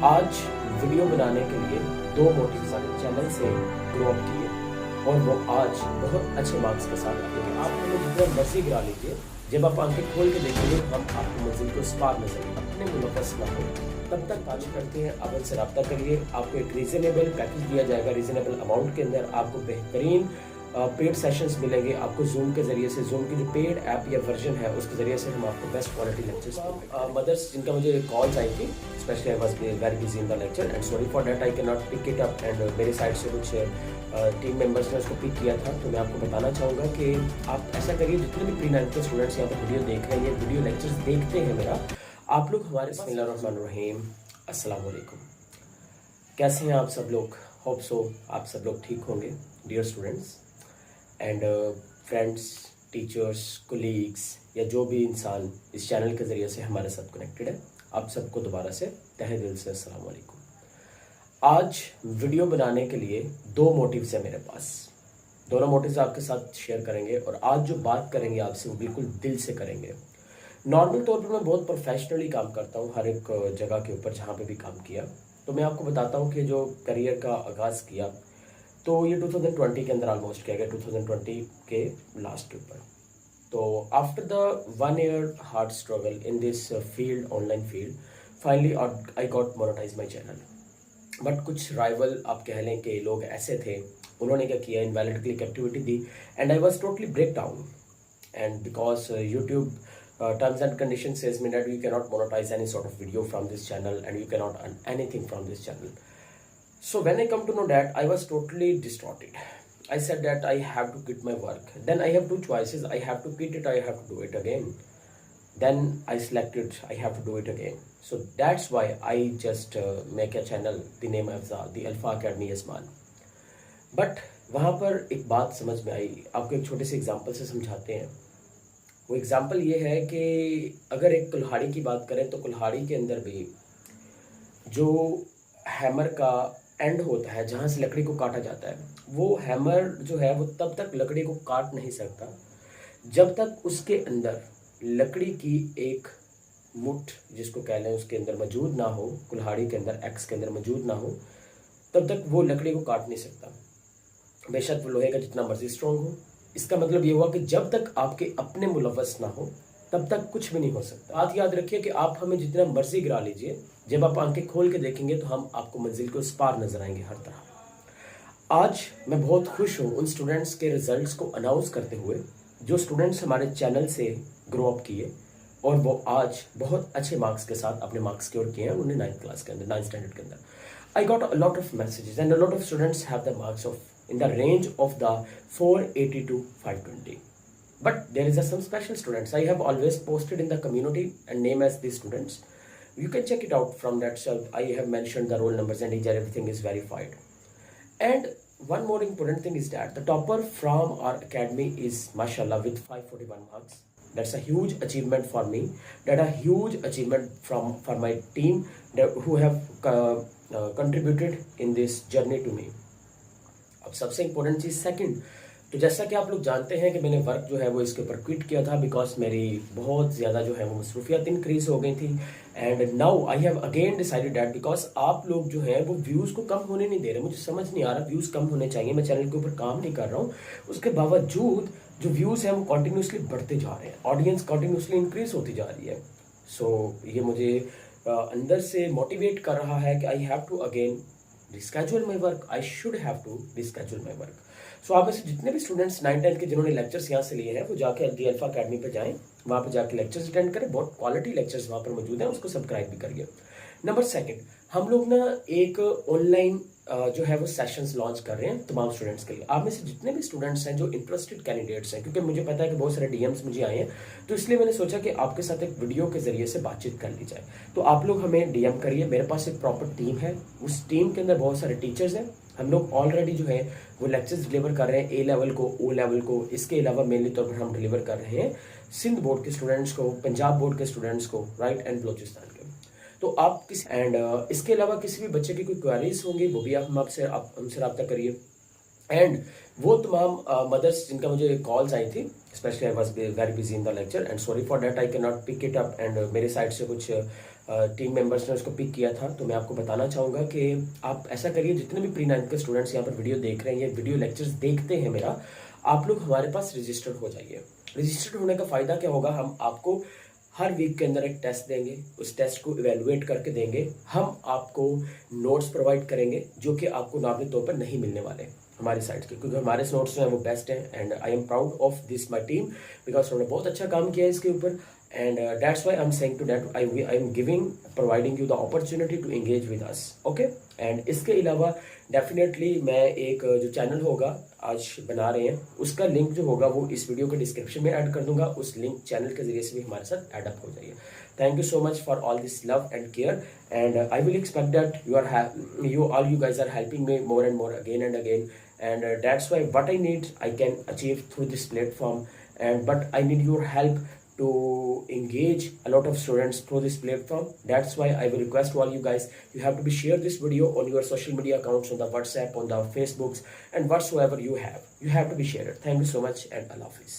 आज वीडियो बनाने के लिए दो मोटिव सारे चैनल से ग्रो अप किए और वो आज बहुत अच्छे मार्क्स के साथ आते हैं। आप हमें जितना मर्जी गिरा लीजिए, जब आप आंखें खोल के देखेंगे तो हम आपकी मंजिल को पार नजर अपने मुनफ़स ना हो तब तक बात करते हैं। आप उनसे रब्ता करिए, आपको एक रीजनेबल पैकेज दिया जाएगा। रीजनेबल अमाउंट के अंदर आपको बेहतरीन पेड सेशंस मिलेंगे। आपको जूम के जरिए से, जूम की जो पेड ऐप या वर्जन है उसके जरिए से हम आपको बेस्ट क्वालिटी लेक्चर्स मदर्स जिनका मुझे कॉल्स आई थी, specially I was very busy in the lecture and sorry for that, I can not pick it up and मेरे साइड से कुछ टीम मेंबर्स ने उसको पिक किया था। तो मैं आपको बताना चाहूँगा कि आप ऐसा करिए, जितने भी प्री 9th के स्टूडेंट्स यहाँ पर वीडियो देख रहे हैं, ये वीडियो लेक्चर्स देखते हैं मेरा, आप लोग हमारे बिस्मिल्लाहिर्रहमानिर्रहीम अस्सलाम वालेकुम। कैसे हैं आप सब लोग? होप सो आप सब लोग ठीक होंगे dear students and friends, teachers, colleagues या जो भी इंसान इस चैनल के ज़रिए से हमारे साथ कनेक्टेड है, आप सबको दोबारा से तहे दिल से अस्सलाम वालेकुम। आज वीडियो बनाने के लिए दो मोटिव्स है मेरे पास। दोनों मोटिव्स आपके साथ शेयर करेंगे और आज जो बात करेंगे आपसे वो बिल्कुल दिल से करेंगे। नॉर्मल तौर पर मैं बहुत प्रोफेशनली काम करता हूँ हर एक जगह के ऊपर जहाँ पे भी काम किया। तो मैं आपको बताता हूँ कि जो करियर का आगाज़ किया तो ये 2020 के अंदर ऑलमोस्ट किया गया, 2020 के लास्ट के ऊपर। तो after the 1 year hard struggle in this field, online field, finally I got monetize my channel. But कुछ राइवल आप कह लें कि लोग ऐसे थे, उन्होंने क्या किया, इनवैलिड क्लिक एक्टिविटी दी and I was totally break down and because YouTube terms and conditions says me that you cannot monetize any sort of video from this channel and you cannot earn anything from this channel. So when I come to know that, I was totally distorted. I said that I have to quit my work. Then I have two choices. I have to quit it, I have to do it again. Then I selected I have to do it again. So that's why I just make a channel, the name of the Alpha Academy Yasman. But वहाँ पर एक बात समझ में आई, आपको एक छोटे से एग्जाम्पल से समझाते हैं। वो एग्जाम्पल ये है कि अगर एक कुल्हाड़ी की बात करें तो कुल्हाड़ी के अंदर भी जो हैमर का एंड होता है, जहाँ से लकड़ी को काटा जाता है, वो हैमर जो है वो तब तक लकड़ी को काट नहीं सकता जब तक उसके अंदर लकड़ी की एक मुठ, जिसको कह लें, उसके अंदर मौजूद ना हो, कुल्हाड़ी के अंदर एक्स के अंदर मौजूद ना हो, तब तक वो लकड़ी को काट नहीं सकता, बेशक वो लोहे का जितना मर्जी स्ट्रॉन्ग हो। इसका मतलब ये हुआ कि जब तक आपके अपने मुलव्वस ना हो तब तक कुछ भी नहीं हो सकता। बात याद रखिए कि आप हमें जितना मर्जी गिरा लीजिए, जब आप आंखें खोल के देखेंगे तो हम आपको मंजिल को पार नजर आएंगे हर तरह। आज मैं बहुत खुश हूँ उन स्टूडेंट्स के रिजल्ट्स को अनाउंस करते हुए जो स्टूडेंट्स हमारे चैनल से ग्रो अप किए और वो आज बहुत अच्छे मार्क्स के साथ अपने मार्क्स स्कोर किए हैं। उन्हें 9th क्लास के अंदर, 9th स्टैंडर्ड के अंदर I got a lot of messages and a lot of students have the marks of in the range of the 480 to 520. But there is some special students. I have always posted in the community and name as these students. You can check it out from that self. I have mentioned the roll numbers and everything is verified. And one more important thing is that the topper from our academy is mashallah with 541 marks. That's a huge achievement for me. That a huge achievement for my team who have contributed in this journey to me. अब सबसे important चीज़ second, तो जैसा कि आप लोग जानते हैं कि मैंने वर्क जो है वो इसके ऊपर क्विट किया था बिकॉज मेरी बहुत ज़्यादा जो है वो मसरूफियत इंक्रीज हो गई थी and now I have again decided that because आप लोग जो है वो व्यूज़ को कम होने नहीं दे रहे। मुझे समझ नहीं आ रहा, व्यूज़ कम होने चाहिए, मैं चैनल के ऊपर काम नहीं कर रहा हूँ, उसके बावजूद जो व्यूज़ हैं वो कॉन्टीन्यूसली बढ़ते जा रहे हैं, ऑडियंस कॉन्टीन्यूसली इंक्रीज होती जा रही है। सो ये मुझे अंदर से मोटिवेट कर रहा है कि I have to again reschedule my work, I should have to reschedule my work. So आप में से जितने भी स्टूडेंट्स 9th 10th के जिन्होंने लेक्चर्स यहाँ से लिए हैं वो जाके दी अल्फा अकेडमी पे जाएं, वहाँ पे जाके लेक्चर्स अटेंड करें, बहुत क्वालिटी लेक्चर्स वहाँ पर मौजूद हैं, उसको सब्सक्राइब भी करिए। नंबर सेकंड, हम लोग ना एक ऑनलाइन जो है वो सेशंस लॉन्च कर रहे हैं तमाम स्टूडेंट्स के लिए। आप में से जितने भी स्टूडेंट्स हैं जो इंटरेस्टेड कैंडिडेट्स हैं, क्योंकि मुझे पता है कि बहुत सारे डीएम्स मुझे आए हैं, तो इसलिए मैंने सोचा कि आपके साथ एक वीडियो के जरिए से बातचीत कर ली जाए। तो आप लोग हमें डीएम करिए, मेरे पास एक प्रॉपर टीम है, उस टीम के अंदर बहुत सारे टीचर्स हैं, हम लोग ऑलरेडी जो है वो लेक्चर्स डिलीवर कर रहे हैं, ए लेवल को, ओ लेवल को। इसके अलावा मेनली तौर पर हम डिलीवर कर रहे हैं सिंध बोर्ड के स्टूडेंट्स को, पंजाब बोर्ड के स्टूडेंट्स को, राइट, एंड बलोचिस्तान के। तो आप किसी इसके अलावा किसी भी बच्चे की कोई क्वेरीज होंगी वो भी आप हमसे रब्ता करिए। एंड वो तमाम मदर्स जिनका मुझे कॉल्स आई थी, specially I was very busy in the lecture and sorry for that, I can not pick it up and मेरे साइड से कुछ टीम मेंबर्स ने उसको पिक किया था। तो मैं आपको बताना चाहूँगा कि आप ऐसा करिए, जितने भी प्री 9th के स्टूडेंट्स यहाँ पर वीडियो देख रहे हैं, ये वीडियो लेक्चर्स देखते हैं मेरा, आप लोग हमारे पास रजिस्टर्ड हो जाइए। रजिस्टर्ड होने का फ़ायदा क्या होगा, हम आपको हर वीक के अंदर एक टेस्ट देंगे, उस टेस्ट को इवेलुएट करके देंगे। हम आपको नोट्स प्रोवाइड करेंगे जो कि आपको नामी तौर पर नहीं मिलने वाले हमारी साइड के, क्योंकि हमारे नोट्स जो हैं वो बेस्ट हैं। And I am proud of this my team, because उन्होंने बहुत अच्छा काम किया है इसके ऊपर। And that's why I am saying to that I am giving providing you the opportunity to engage with us, okay. And इसके अलावा डेफिनेटली मैं एक जो चैनल होगा आज बना रहे हैं, उसका लिंक जो होगा वो इस वीडियो के डिस्क्रिप्शन में ऐड कर दूंगा। उस लिंक चैनल के जरिए से भी हमारे साथ एडअप हो जाइए। Thank you so much for all this love and care, and I will expect that you guys are helping me more and more again and again, and that's why what I need I can achieve through this platform, and but I need your help to engage a lot of students through this platform. That's why I will request to all you guys, you have to be share this video on your social media accounts, on the WhatsApp, on the Facebooks, and whatsoever you have to be shared. Thank you so much, and Allah Hafiz.